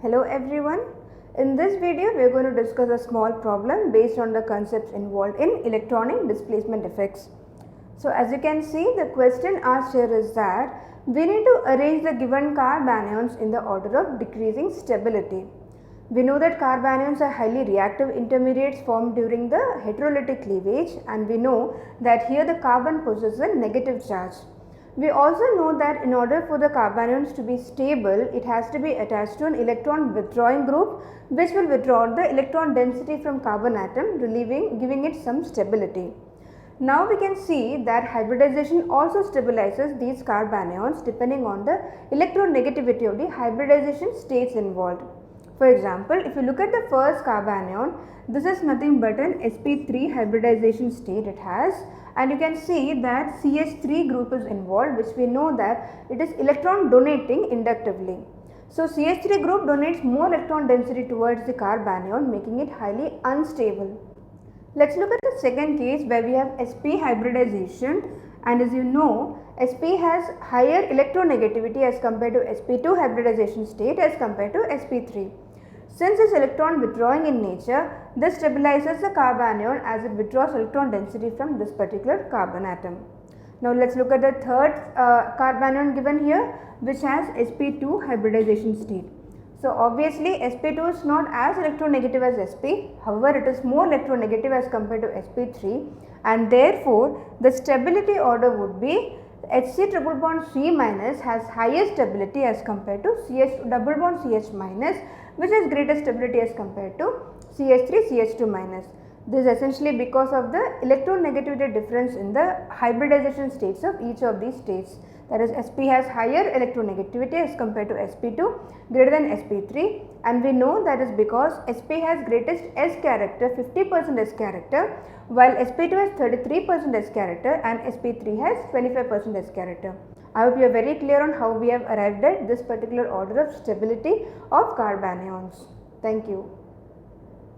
Hello everyone. In this video we are going to discuss a small problem based on the concepts involved in electronic displacement effects. So as you can see, the question asked here is that we need to arrange the given carbanions in the order of decreasing stability. We know that carbanions are highly reactive intermediates formed during the heterolytic cleavage, and we know that here the carbon possesses a negative charge. We also know that in order for the carbanions to be stable, it has to be attached to an electron withdrawing group which will withdraw the electron density from carbon atom, giving it some stability. Now we can see that hybridization also stabilizes these carbanions depending on the electronegativity of the hybridization states involved. For example, if you look at the first carbanion, this is nothing but an sp3 hybridization state it has, and you can see that CH3 group is involved, which we know that it is electron donating inductively. So CH3 group donates more electron density towards the carbanion, making it highly unstable. Let's look at the second case where we have sp hybridization, and as you know, sp has higher electronegativity as compared to sp2 hybridization state as compared to sp3. Since it's electron withdrawing in nature, this stabilizes the carbanion as it withdraws electron density from this particular carbon atom. Now let's look at the third carbanion given here, which has sp2 hybridization state. So obviously sp2 is not as electronegative as sp, however it is more electronegative as compared to sp3, and therefore the stability order would be Hc triple bond C minus has higher stability as compared to CH double bond CH minus, which has greater stability as compared to CH3 CH2 minus. This is essentially because of the electronegativity difference in the hybridization states of each of these states. That is, sp has higher electronegativity as compared to sp2 greater than sp3, and we know that is because sp has greatest S character, 50% S character, while sp2 has 33% S character and sp3 has 25% S character. I hope you are very clear on how we have arrived at this particular order of stability of carbanions. Thank you.